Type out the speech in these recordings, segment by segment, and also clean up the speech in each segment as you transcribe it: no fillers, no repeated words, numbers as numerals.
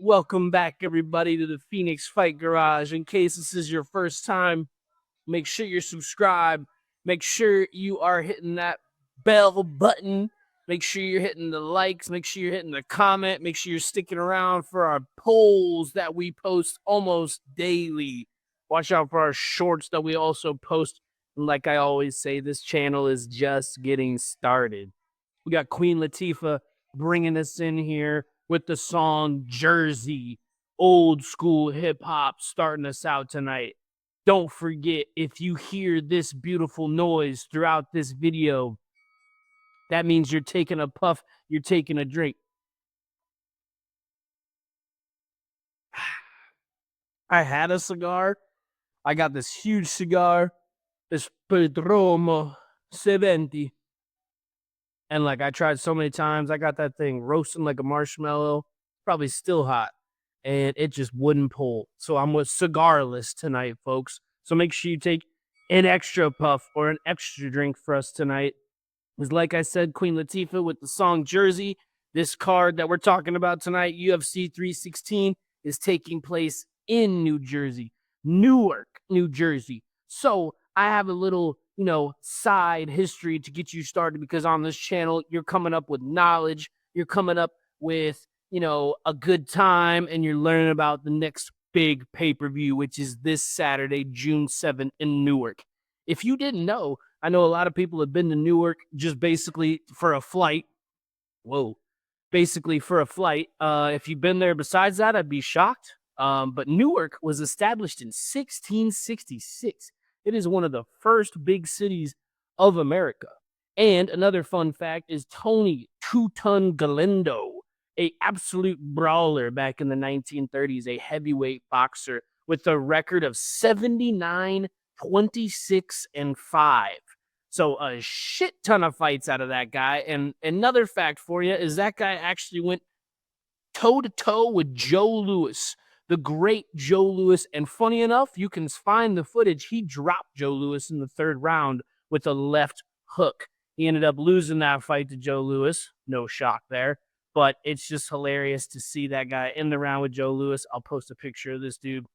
Welcome back, everybody, to the Phoenix Fight Garage. In case this is your first time, make sure you're subscribed. Make sure you are hitting that bell button. Make sure you're hitting the likes. Make sure you're hitting the comment. Make sure you're sticking around for our polls that we post almost daily. Watch out for our shorts that we also post. And like I always say, this channel is just getting started. We got Queen Latifah bringing us in here with the song Jersey, old school hip hop, starting us out tonight. Don't forget, if you hear this beautiful noise throughout this video, that means you're taking a puff, you're taking a drink. I had a cigar. I got this huge cigar, this Perdomo 70. And like I tried so many times, I got that thing roasting like a marshmallow, probably still hot, and it just wouldn't pull. So I'm with cigarless tonight, folks. So make sure you take an extra puff or an extra drink for us tonight. Because like I said, Queen Latifah with the song Jersey. This card that we're talking about tonight, UFC 316, is taking place in New Jersey, Newark, New Jersey. So I have a little, side history to get you started because on this channel, you're coming up with knowledge. You're coming up with, a good time, and you're learning about the next big pay-per-view, which is this Saturday, June 7th in Newark. If you didn't know, I know a lot of people have been to Newark just basically for a flight. Whoa. Basically for a flight. If you've been there besides that, I'd be shocked. But Newark was established in 1666. It is one of the first big cities of America. And another fun fact is Tony Two-Ton Galindo, a absolute brawler back in the 1930s, a heavyweight boxer with a record of 79, 26, and 5. So a shit ton of fights out of that guy. And another fact for you is that guy actually went toe-to-toe with Joe Louis, the great Joe Louis. And funny enough, you can find the footage. He dropped Joe Louis in the third round with a left hook. He ended up losing that fight to Joe Louis. No shock there. But it's just hilarious to see that guy in the round with Joe Louis. I'll post a picture of this dude.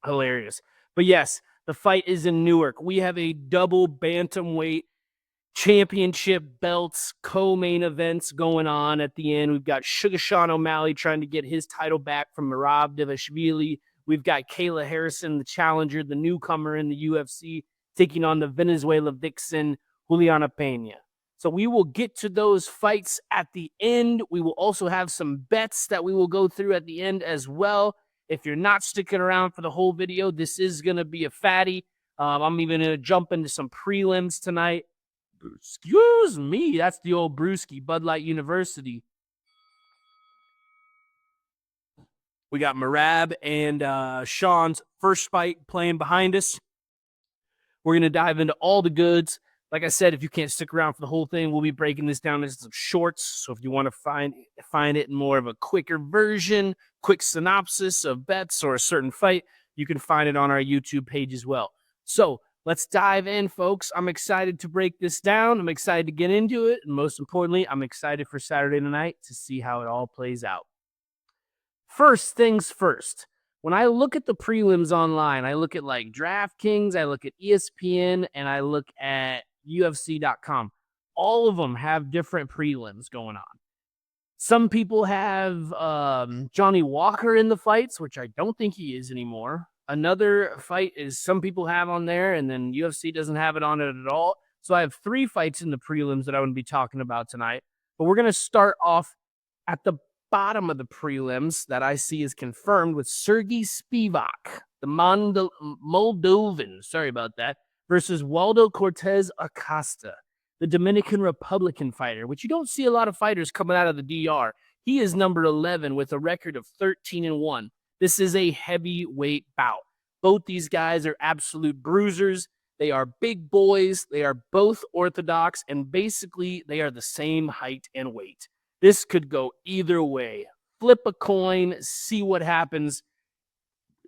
Hilarious. But yes, the fight is in Newark. We have a double bantamweight championship belts, co-main events going on at the end. We've got Sugar Sean O'Malley trying to get his title back from Merab Dvalishvili. We've got Kayla Harrison, the challenger, the newcomer in the UFC, taking on the Venezuela vixen, Juliana Pena. So we will get to those fights at the end. We will also have some bets that we will go through at the end as well. If you're not sticking around for the whole video, this is going to be a fatty. I'm even going to jump into some prelims tonight. Excuse me, that's the old brewski, Bud Light University. We got Merab and Sean's first fight playing behind us. We're going to dive into all the goods. Like I said, if you can't stick around for the whole thing, we'll be breaking this down into some shorts. So if you want to find it in more of a quicker version, quick synopsis of bets or a certain fight, you can find it on our YouTube page as well. So let's dive in, folks. I'm excited to break this down. I'm excited to get into it. And most importantly, I'm excited for Saturday night to see how it all plays out. First things first. When I look at the prelims online, I look at like DraftKings, I look at ESPN, and I look at UFC.com. All of them have different prelims going on. Some people have Johnny Walker in the fights, which I don't think he is anymore. Another fight is some people have on there, and then UFC doesn't have it on it at all. So I have 3 fights in the prelims that I would be talking about tonight. But we're going to start off at the bottom of the prelims that I see is confirmed with Sergey Spivak, the Moldovan, sorry about that, versus Waldo Cortez Acosta, the Dominican Republican fighter, which you don't see a lot of fighters coming out of the DR. He is number 11 with a record of 13-1. This is a heavyweight bout. Both these guys are absolute bruisers. They are big boys. They are both orthodox, and basically they are the same height and weight. This could go either way. Flip a coin, see what happens.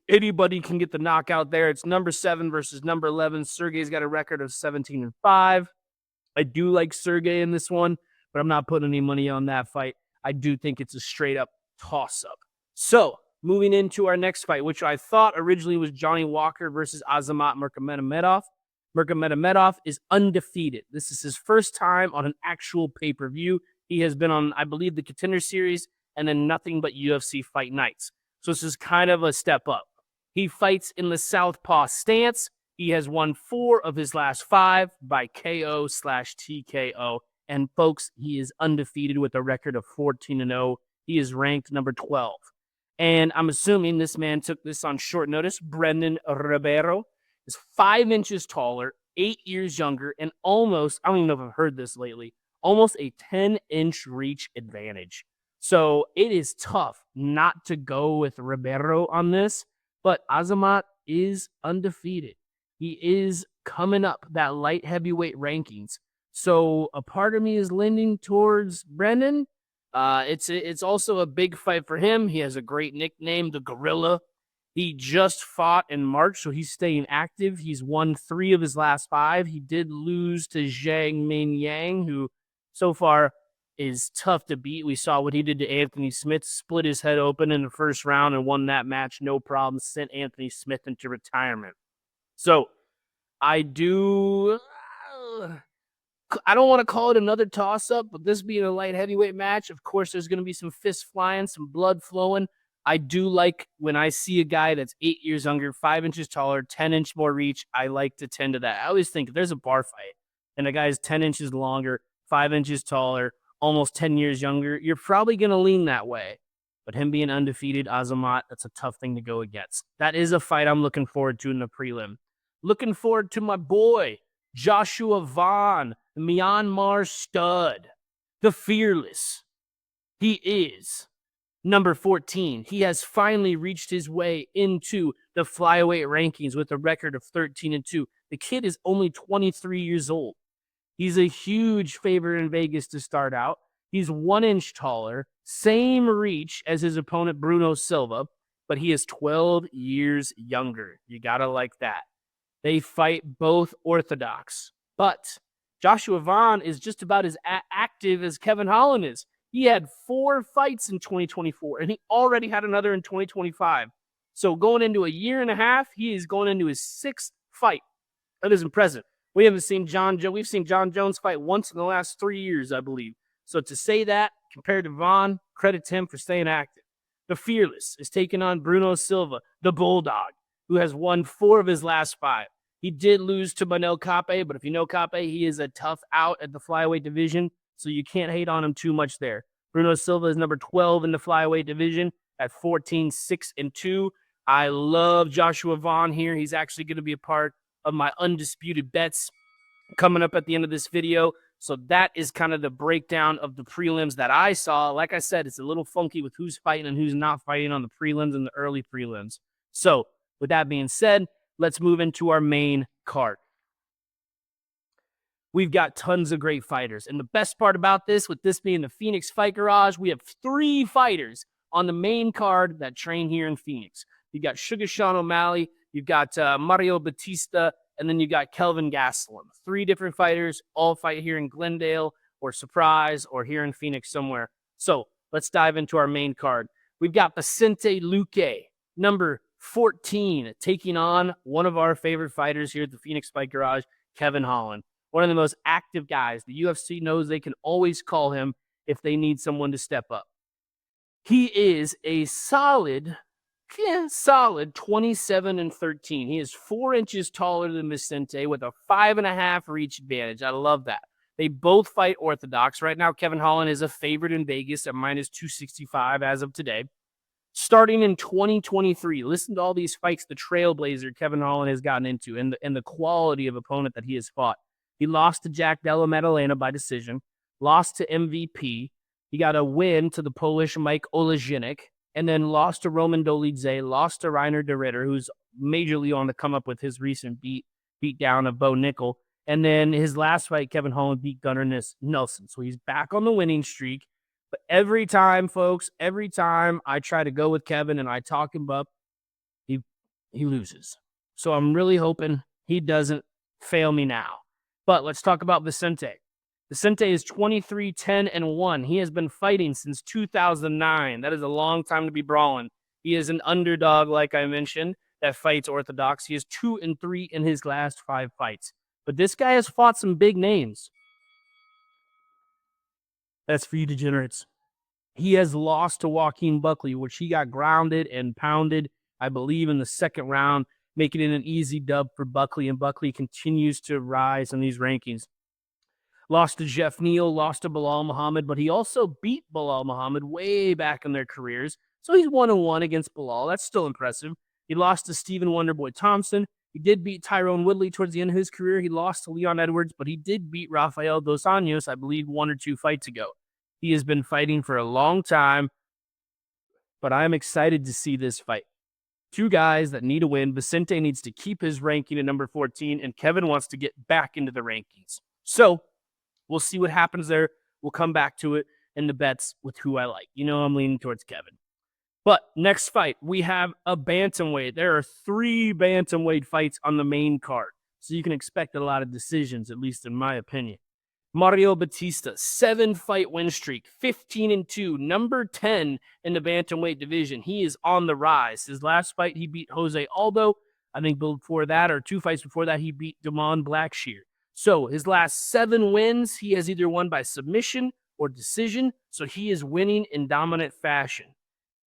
Anybody can get the knockout there. It's number 7 versus number 11. Sergey's got a record of 17-5. I do like Sergey in this one, but I'm not putting any money on that fight. I do think it's a straight-up toss-up. So, moving into our next fight, which I thought originally was Johnny Walker versus Azamat Murkamedamedov. Murkamedamedov is undefeated. This is his first time on an actual pay-per-view. He has been on, I believe, the Contender Series and then nothing but UFC fight nights. So this is kind of a step up. He fights in the southpaw stance. He has won 4 of his last 5 by KO/TKO. And folks, he is undefeated with a record of 14-0. He is ranked number 12. And I'm assuming this man took this on short notice. Brendan Ribeiro is 5 inches taller, 8 years younger, and almost, I don't even know if I've heard this lately, almost a 10-inch reach advantage. So it is tough not to go with Ribeiro on this, but Azamat is undefeated. He is coming up that light heavyweight rankings. So a part of me is leaning towards Brendan. It's also a big fight for him. He has a great nickname, the Gorilla. He just fought in March, so he's staying active. He's won 3 of his last 5. He did lose to Zhang Min Yang, who so far is tough to beat. We saw what he did to Anthony Smith, split his head open in the first round and won that match, no problem, sent Anthony Smith into retirement. So I don't want to call it another toss-up, but this being a light heavyweight match, of course, there's going to be some fists flying, some blood flowing. I do like when I see a guy that's 8 years younger, 5 inches taller, 10-inch more reach, I like to tend to that. I always think if there's a bar fight and a guy's 10 inches longer, 5 inches taller, almost 10 years younger, you're probably going to lean that way. But him being undefeated, Azamat, that's a tough thing to go against. That is a fight I'm looking forward to in the prelim. Looking forward to my boy, Joshua Vaughn, the Myanmar stud, the Fearless. He is number 14. He has finally reached his way into the flyweight rankings with a record of 13-2. The kid is only 23 years old. He's a huge favorite in Vegas to start out. He's 1 inch taller, same reach as his opponent Bruno Silva, but he is 12 years younger. You gotta like that. They fight both orthodox, but Joshua Vaughn is just about as active as Kevin Holland is. He had 4 fights in 2024, and he already had another in 2025. So going into a year and a half, he is going into his 6th fight. That is impressive. We haven't seen we've seen John Jones fight once in the last 3 years, I believe. So to say that, compared to Vaughn, credit to him for staying active. The Fearless is taking on Bruno Silva, the Bulldog, who has won 4 of his last 5. He did lose to Manel Kape, but if you know Kape, he is a tough out at the flyweight division, so you can't hate on him too much there. Bruno Silva is number 12 in the flyweight division at 14-6-2. I love Joshua Vaughn here. He's actually going to be a part of my undisputed bets coming up at the end of this video. So that is kind of the breakdown of the prelims that I saw. Like I said, it's a little funky with who's fighting and who's not fighting on the prelims and the early prelims. So with that being said, let's move into our main card. We've got tons of great fighters. And the best part about this, with this being the Phoenix Fight Garage, we have 3 fighters on the main card that train here in Phoenix. You got Sugar Sean O'Malley, you've got Mario Batista, and then you got Kelvin Gastelum. 3 different fighters, all fight here in Glendale or Surprise or here in Phoenix somewhere. So let's dive into our main card. We've got Vicente Luque, number 14, taking on one of our favorite fighters here at the Phoenix Fight Garage, Kevin Holland. One of the most active guys. The UFC knows they can always call him if they need someone to step up. He is a solid 27-13. He is 4 inches taller than Vicente with a 5.5 reach advantage. I love that. They both fight orthodox. Right now, Kevin Holland is a favorite in Vegas at -265 as of today. Starting in 2023, listen to all these fights the trailblazer Kevin Holland has gotten into and the quality of opponent that he has fought. He lost to Jack Della Maddalena by decision, lost to MVP. He got a win to the Polish Mike Olejinik, and then lost to Roman Dolidze, lost to Reiner de Ritter, who's majorly on the come up with his recent beat down of Bo Nickel. And then his last fight, Kevin Holland beat Gunnar Nelson. So he's back on the winning streak. But every time, folks, every time I try to go with Kevin and I talk him up, he loses. So I'm really hoping he doesn't fail me now. But let's talk about Vicente. Vicente is 23-10-1. He has been fighting since 2009. That is a long time to be brawling. He is an underdog, like I mentioned, that fights orthodox. He is 2-3 in his last 5 fights. But this guy has fought some big names. That's for you degenerates. He has lost to Joaquin Buckley, which he got grounded and pounded, I believe, in the second round, making it an easy dub for Buckley, and Buckley continues to rise in these rankings. Lost to Jeff Neal, lost to Bilal Muhammad, but he also beat Bilal Muhammad way back in their careers. So he's 1-1 against Bilal. That's still impressive. He lost to Stephen Wonderboy Thompson. He did beat Tyrone Woodley towards the end of his career. He lost to Leon Edwards, but he did beat Rafael Dos Anjos, I believe, 1 or 2 fights ago. He has been fighting for a long time, but I'm excited to see this fight. 2 guys that need a win. Vicente needs to keep his ranking at number 14, and Kevin wants to get back into the rankings. So we'll see what happens there. We'll come back to it in the bets with who I like. You know I'm leaning towards Kevin. But next fight, we have a bantamweight. There are 3 bantamweight fights on the main card, so you can expect a lot of decisions, at least in my opinion. Mario Batista, 7-fight win streak, 15-2, number 10 in the bantamweight division. He is on the rise. His last fight, he beat Jose Aldo. I think before that, or 2 fights before that, he beat Damon Blackshear. So his last 7 wins, he has either won by submission or decision. So he is winning in dominant fashion.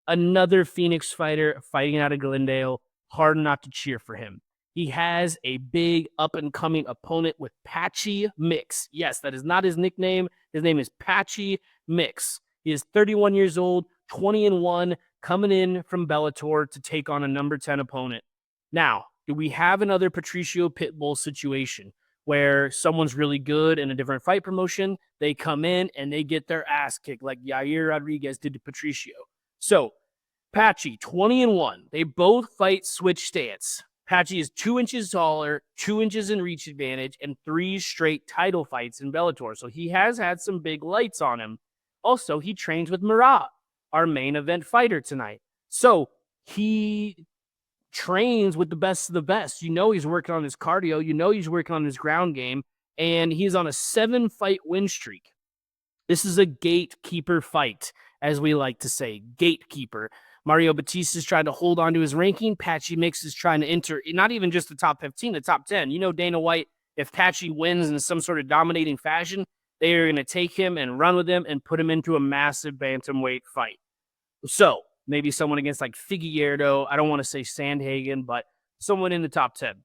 Another Phoenix fighter fighting out of Glendale. Hard not to cheer for him. He has a big up-and-coming opponent with Patchy Mix. Yes, that is not his nickname. His name is Patchy Mix. He is 31 years old, 20-1, coming in from Bellator to take on a number 10 opponent. Now, do we have another Patricio Pitbull situation where someone's really good in a different fight promotion, they come in and they get their ass kicked like Yair Rodriguez did to Patricio? So, Patchy, 20-1. They both fight switch stance. Patchy is 2 inches taller, 2 inches in reach advantage, and 3 straight title fights in Bellator. So he has had some big lights on him. Also, he trains with Murat, our main event fighter tonight. So he trains with the best of the best. You know he's working on his cardio. You know he's working on his ground game. And he's on a 7-fight win streak. This is a gatekeeper fight, as we like to say. Gatekeeper. Mario Batista is trying to hold on to his ranking. Patchy Mix is trying to enter, not even just the top 15, the top 10. You know Dana White, if Patchy wins in some sort of dominating fashion, they are going to take him and run with him and put him into a massive bantamweight fight. So, maybe someone against like Figueiredo. I don't want to say Sandhagen, but someone in the top 10.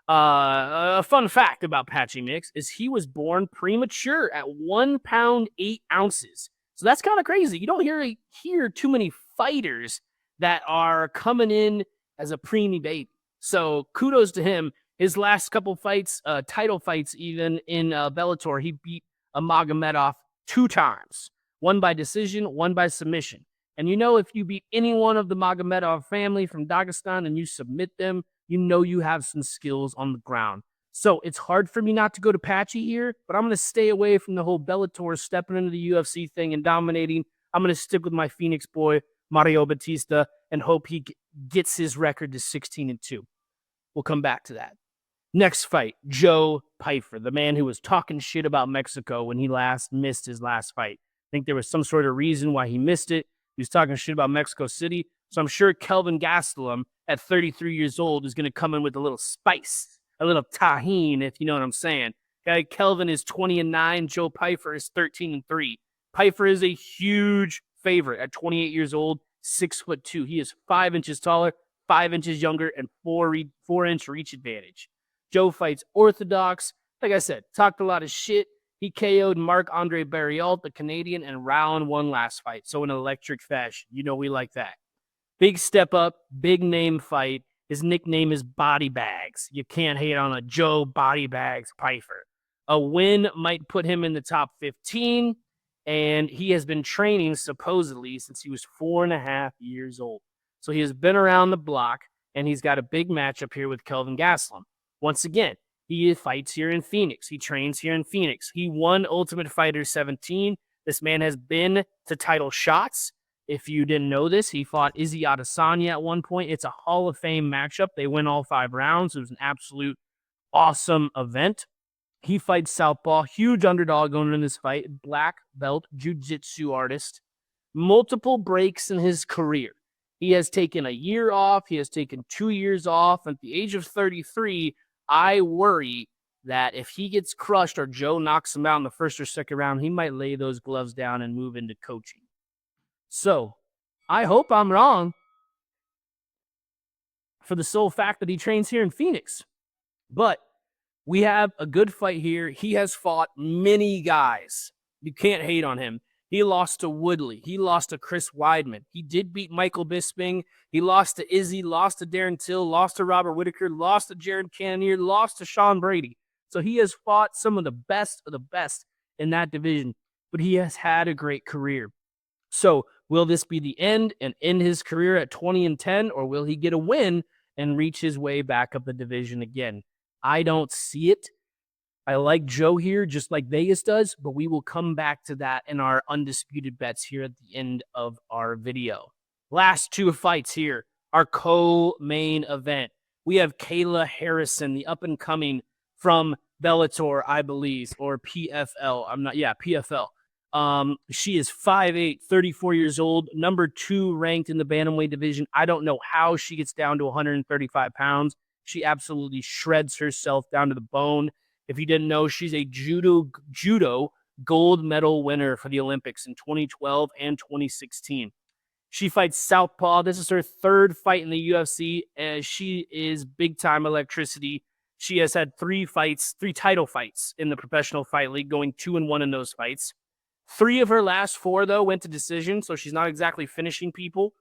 A fun fact about Patchy Mix is he was born premature at 1 pound 8 ounces. So that's kind of crazy. You don't hear too many fighters that are coming in as a preemie baby. So kudos to him. His last couple fights, title fights even in Bellator, he beat Magomedov 2 times. 1 by decision, 1 by submission. And you know if you beat any one of the Magomedov family from Dagestan and you submit them, you know you have some skills on the ground. So it's hard for me not to go to Patchy here, but I'm going to stay away from the whole Bellator stepping into the UFC thing and dominating. I'm going to stick with my Phoenix boy, Mario Batista, and hope he gets his record to 16-2. We'll come back to that. Next fight, Joe Pyfer, the man who was talking shit about Mexico when he last missed his last fight. I think there was some sort of reason why he missed it. He was talking shit about Mexico City. So I'm sure Kelvin Gastelum at 33 years old is going to come in with a little spice, a little tahine, if you know what I'm saying. Okay, Kelvin is 20-9. Joe Pyfer is 13-3. Pyfer is a huge favorite at 28 years old, 6'2". He is 5 inches taller, 5 inches younger, and 4-inch reach advantage. Joe fights orthodox. Like I said, talked a lot of shit. He KO'd Marc-Andre Barriault, the Canadian, and round 1 last fight. So in electric fashion. You know we like that. Big step up, big name fight. His nickname is Body Bags. You can't hate on a Joe Body Bags Pyfer. A win might put him in the top 15, and he has been training supposedly since he was 4.5 years old. So he has been around the block, and he's got a big matchup here with Kelvin Gastelum. Once again, he fights here in Phoenix. He trains here in Phoenix. He won Ultimate Fighter 17. This man has been to title shots. If you didn't know this, he fought Izzy Adesanya at one point. It's a Hall of Fame matchup. They win all 5 rounds. It was an absolute awesome event. He fights southpaw, huge underdog going in this fight, black belt jiu-jitsu artist. Multiple breaks in his career. He has taken a year off. He has taken 2 years off. At the age of 33, I worry that if he gets crushed or Joe knocks him out in the first or second round, he might lay those gloves down and move into coaching. So I hope I'm wrong for the sole fact that he trains here in Phoenix. But we have a good fight here. He has fought many guys. You can't hate on him. He lost to Woodley. He lost to Chris Weidman. He did beat Michael Bisping. He lost to Izzy, lost to Darren Till, lost to Robert Whitaker, lost to Jared Cannonier, lost to Sean Brady. So he has fought some of the best in that division, but he has had a great career. So will this be the end and end his career at 20-10, or will he get a win and reach his way back up the division again? I don't see it. I like Joe here, just like Vegas does, but we will come back to that in our undisputed bets here at the end of our video. Last two fights here, our co-main event. We have Kayla Harrison, the up-and-coming from Bellator, I believe, or PFL. PFL. She is 5'8", 34 years old, number 2 ranked in the bantamweight division. I don't know how she gets down to 135 pounds. She absolutely shreds herself down to the bone. If you didn't know, she's a judo gold medal winner for the Olympics in 2012 and 2016. She fights southpaw. This is her 3rd fight in the UFC, as she is big-time electricity. She has had 3 title fights in the Professional Fight League, going 2-1 in those fights. 3 of her last 4, though, went to decision, so she's not exactly finishing people.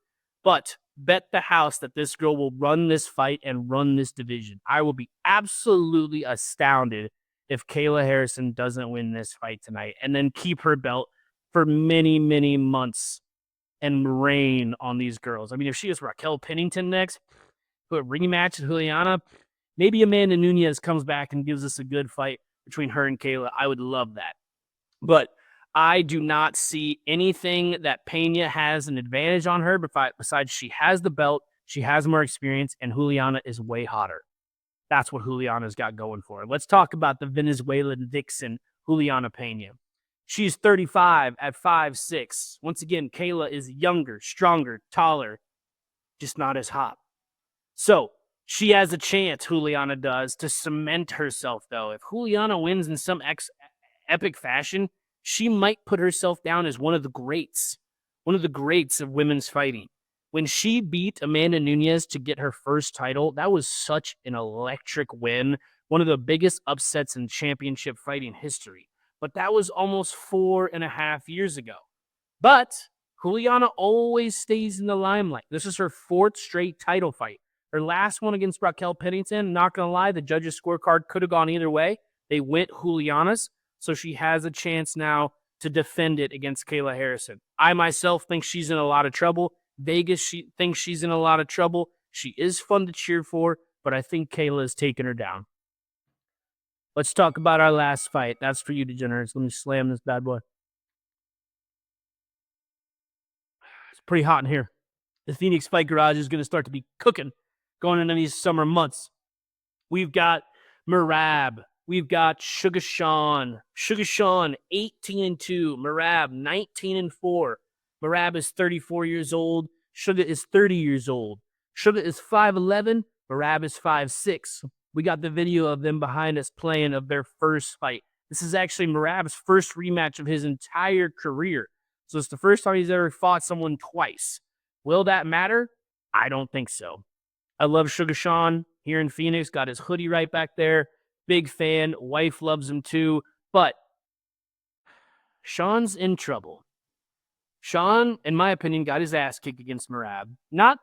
But bet the house that this girl will run this fight and run this division. I will be absolutely astounded if Kayla Harrison doesn't win this fight tonight and then keep her belt for many, many months and reign on these girls. I mean, if she is Raquel Pennington next, who a rematch with Juliana, maybe Amanda Nunes comes back and gives us a good fight between her and Kayla. I would love that. But I do not see anything that Pena has an advantage on her, besides she has the belt, she has more experience, and Juliana is way hotter. That's what Juliana's got going for her. Let's talk about the Venezuelan vixen, Juliana Pena. She's 35 at 5'6". Once again, Kayla is younger, stronger, taller, just not as hot. So she has a chance, Juliana does, to cement herself, though. If Juliana wins in some epic fashion, she might put herself down as one of the greats of women's fighting. When she beat Amanda Nunes to get her first title, that was such an electric win, one of the biggest upsets in championship fighting history. But that was almost 4.5 years ago. But Juliana always stays in the limelight. This is her 4th straight title fight. Her last one against Raquel Pennington, not going to lie, the judges' scorecard could have gone either way. They went Juliana's. So she has a chance now to defend it against Kayla Harrison. I myself think she's in a lot of trouble. Vegas thinks she's in a lot of trouble. She is fun to cheer for, but I think Kayla is taking her down. Let's talk about our last fight. That's for you, degenerates. Let me slam this bad boy. It's pretty hot in here. The Phoenix Fight Garage is going to start to be cooking going into these summer months. We've got Merab. We've got Sugar Sean. Sugar Sean, 18-2. Merab, 19-4. Merab is 34 years old. Sugar is 30 years old. Sugar is 5'11". Merab is 5'6". We got the video of them behind us playing of their first fight. This is actually Merab's first rematch of his entire career. So it's the first time he's ever fought someone twice. Will that matter? I don't think so. I love Sugar Sean here in Phoenix. Got his hoodie right back there. Big fan. Wife loves him too. But Sean's in trouble. Sean, in my opinion, got his ass kicked against Merab. Not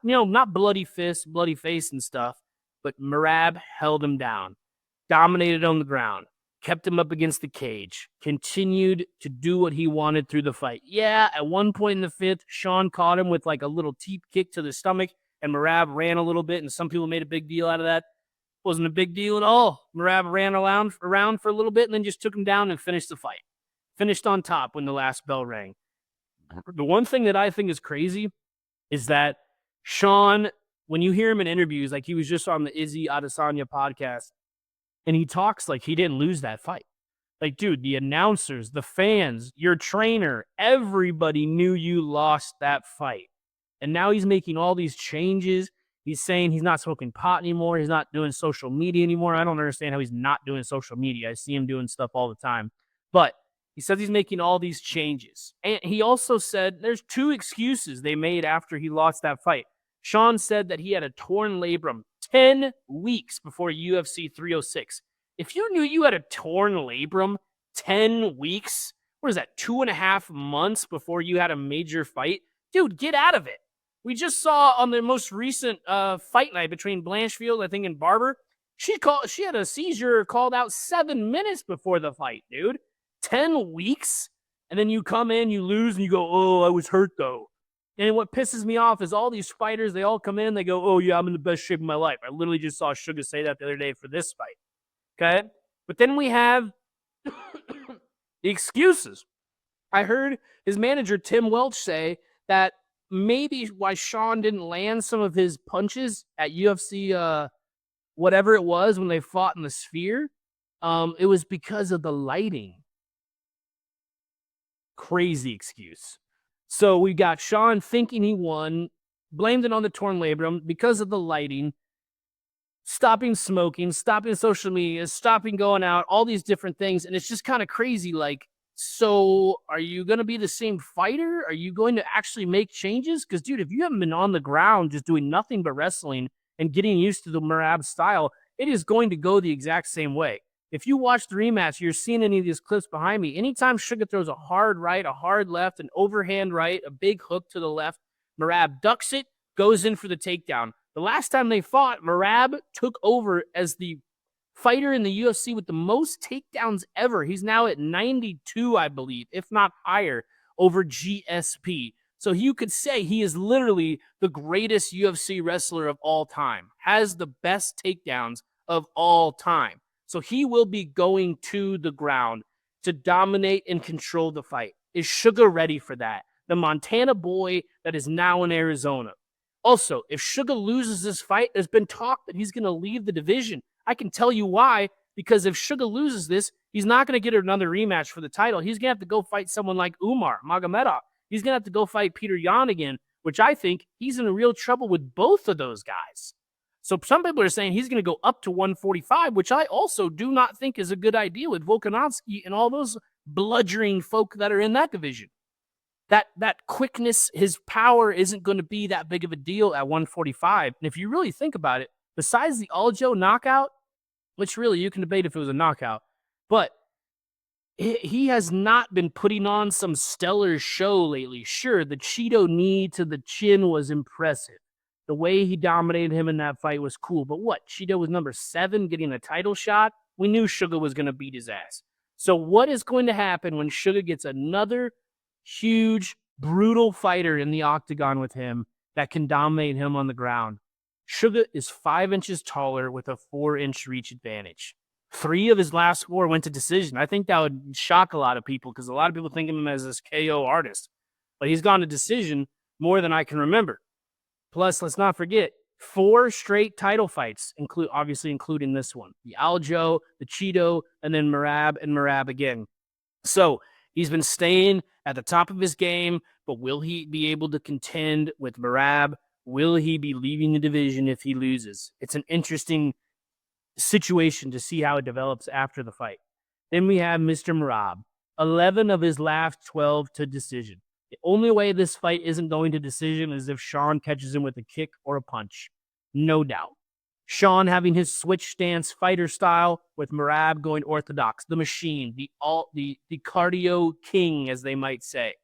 bloody fist, bloody face and stuff, but Merab held him down, dominated on the ground, kept him up against the cage, continued to do what he wanted through the fight. Yeah, at one point in the 5th, Sean caught him with like a little teep kick to the stomach, and Merab ran a little bit, and some people made a big deal out of that. Wasn't a big deal at all. Merab ran around for a little bit and then just took him down and finished the fight. Finished on top when the last bell rang. The one thing that I think is crazy is that Sean, when you hear him in interviews, like he was just on the Izzy Adesanya podcast, and he talks like he didn't lose that fight. Like, dude, the announcers, the fans, your trainer, everybody knew you lost that fight. And now he's making all these changes. He's saying he's not smoking pot anymore. He's not doing social media anymore. I don't understand how he's not doing social media. I see him doing stuff all the time. But he says he's making all these changes. And he also said there's two excuses they made after he lost that fight. Sean said that he had a torn labrum 10 weeks before UFC 306. If you knew you had a torn labrum 10 weeks, what is that, 2.5 months before you had a major fight? Dude, get out of it. We just saw on the most recent fight night between Blanchfield, I think, and Barber, she had a seizure called out 7 minutes before the fight, dude. 10 weeks? And then you come in, you lose, and you go, oh, I was hurt, though. And what pisses me off is all these fighters, they all come in, they go, oh, yeah, I'm in the best shape of my life. I literally just saw Sugar say that the other day for this fight. Okay? But then we have the excuses. I heard his manager, Tim Welch, say that maybe why Sean didn't land some of his punches at UFC, whatever it was when they fought in the Sphere, it was because of the lighting. Crazy excuse. So we got Sean thinking he won, blamed it on the torn labrum because of the lighting, stopping smoking, stopping social media, stopping going out, all these different things. And it's just kind of crazy. Like, so are you going to be the same fighter? Are you going to actually make changes? Because, dude, if you haven't been on the ground just doing nothing but wrestling and getting used to the Merab style, it is going to go the exact same way. If you watch the rematch, you're seeing any of these clips behind me. Anytime Sugar throws a hard right, a hard left, an overhand right, a big hook to the left, Merab ducks it, goes in for the takedown. The last time they fought, Merab took over as the fighter in the UFC with the most takedowns ever. He's now at 92, I believe, if not higher, over GSP. So you could say he is literally the greatest UFC wrestler of all time, has the best takedowns of all time. So he will be going to the ground to dominate and control the fight. Is Sugar ready for that? The Montana boy that is now in Arizona. Also, if Sugar loses this fight, there's been talk that he's going to leave the division. I can tell you why, because if Sugar loses this, he's not going to get another rematch for the title. He's going to have to go fight someone like Umar Magomedov. He's going to have to go fight Peter Yan again, which I think he's in real trouble with both of those guys. So some people are saying he's going to go up to 145, which I also do not think is a good idea with Volkanovski and all those bludgeoning folk that are in that division. That quickness, his power isn't going to be that big of a deal at 145. And if you really think about it, besides the Aljo knockout, which really you can debate if it was a knockout, but he has not been putting on some stellar show lately. Sure, the Cheeto knee to the chin was impressive. The way he dominated him in that fight was cool. But what? Cheeto was number 7 getting a title shot? We knew Sugar was going to beat his ass. So what is going to happen when Sugar gets another huge, brutal fighter in the octagon with him that can dominate him on the ground? Sugar is 5 inches taller with a 4-inch reach advantage. 3 of his last 4 went to decision. I think that would shock a lot of people because a lot of people think of him as this KO artist. But he's gone to decision more than I can remember. Plus, let's not forget, 4 straight title fights, obviously including this one. The Aljo, the Cheeto, and then Merab and Merab again. So he's been staying at the top of his game, but will he be able to contend with Merab? Will he be leaving the division if he loses? It's an interesting situation to see how it develops after the fight. Then we have Mr. Merab. 11 of his last 12 to decision. The only way this fight isn't going to decision is if Sean catches him with a kick or a punch. No doubt. Sean having his switch stance fighter style with Merab going orthodox. The machine, the cardio king, as they might say.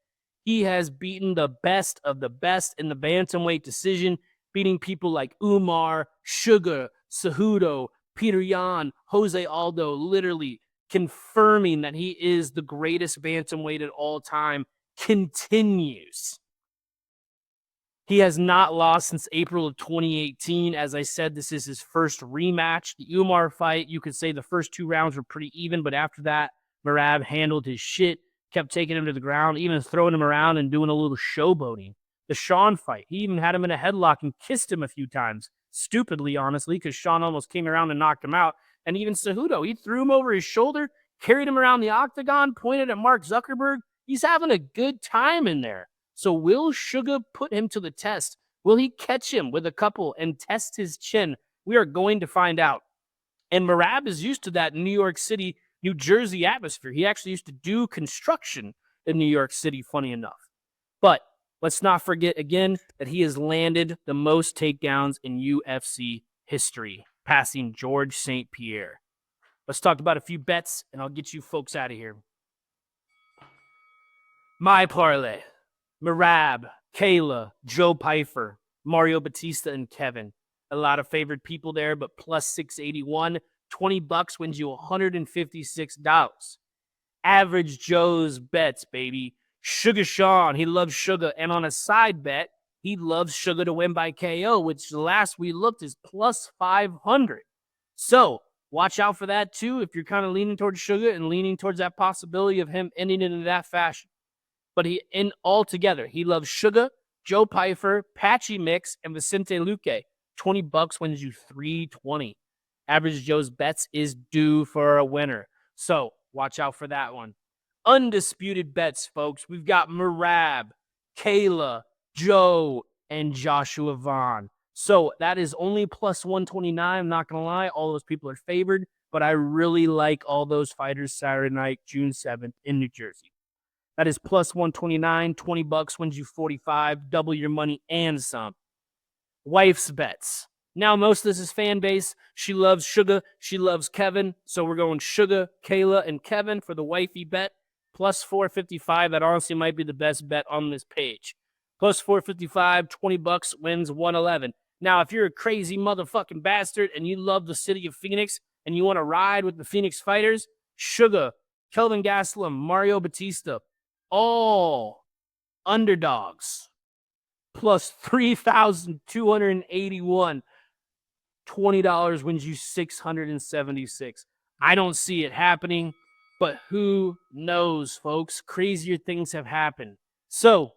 He has beaten the best of the best in the bantamweight decision, beating people like Umar, Sugar, Cejudo, Peter Yan, Jose Aldo, literally confirming that he is the greatest bantamweight at all time. Continues. He has not lost since April of 2018. As I said, this is his first rematch. The Umar fight, you could say the first 2 rounds were pretty even, but after that, Merab handled his shit, kept taking him to the ground, even throwing him around and doing a little showboating. The Sean fight, he even had him in a headlock and kissed him a few times. Stupidly, honestly, because Sean almost came around and knocked him out. And even Cejudo, he threw him over his shoulder, carried him around the octagon, pointed at Mark Zuckerberg. He's having a good time in there. So will Sugar put him to the test? Will he catch him with a couple and test his chin? We are going to find out. And Merab is used to that New York City, New Jersey atmosphere. He actually used to do construction in New York City, funny enough. But let's not forget again that he has landed the most takedowns in UFC history, passing George St. Pierre. Let's talk about a few bets, and I'll get you folks out of here. My parlay: Merab, Kayla, Joe Pfeiffer, Mario Batista, and Kevin. A lot of favored people there, but plus 681. $20 wins you $156. Average Joe's bets, baby. Sugar Sean, he loves Sugar. And on a side bet, he loves Sugar to win by KO, which the last we looked is plus 500. So watch out for that too if you're kind of leaning towards Sugar and leaning towards that possibility of him ending it in that fashion. But in altogether, he loves Sugar, Joe Pfeiffer, Patchy Mix, and Vicente Luque. $20 wins you $320. Average Joe's bets is due for a winner. So watch out for that one. Undisputed bets, folks. We've got Merab, Kayla, Joe, and Joshua Vaughn. So that is only plus 129. I'm not going to lie. All those people are favored, but I really like all those fighters Saturday night, June 7th in New Jersey. That is plus 129. $20 wins you 45. Double your money and some. Wife's bets. Now, most of this is fan base. She loves Sugar. She loves Kevin. So we're going Sugar, Kayla, and Kevin for the wifey bet. Plus 455. That honestly might be the best bet on this page. Plus 455, $20 wins 111. Now, if you're a crazy motherfucking bastard and you love the city of Phoenix and you want to ride with the Phoenix Fighters, Sugar, Kelvin Gastelum, Mario Batista, all underdogs. Plus 3,281. $20 wins you 676. I don't see it happening, but who knows, folks? Crazier things have happened. So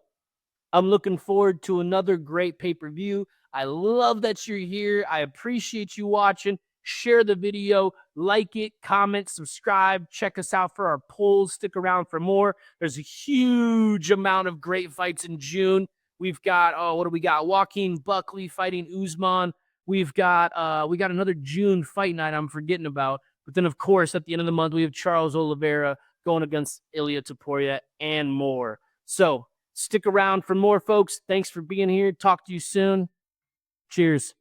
I'm looking forward to another great pay-per-view. I love that you're here. I appreciate you watching. Share the video, like it, comment, subscribe. Check us out for our polls. Stick around for more. There's a huge amount of great fights in June. We've got, what do we got? Joaquin Buckley fighting Usman. We've got another June fight night I'm forgetting about. But then, of course, at the end of the month, we have Charles Oliveira going against Ilia Topuria and more. So stick around for more, folks. Thanks for being here. Talk to you soon. Cheers.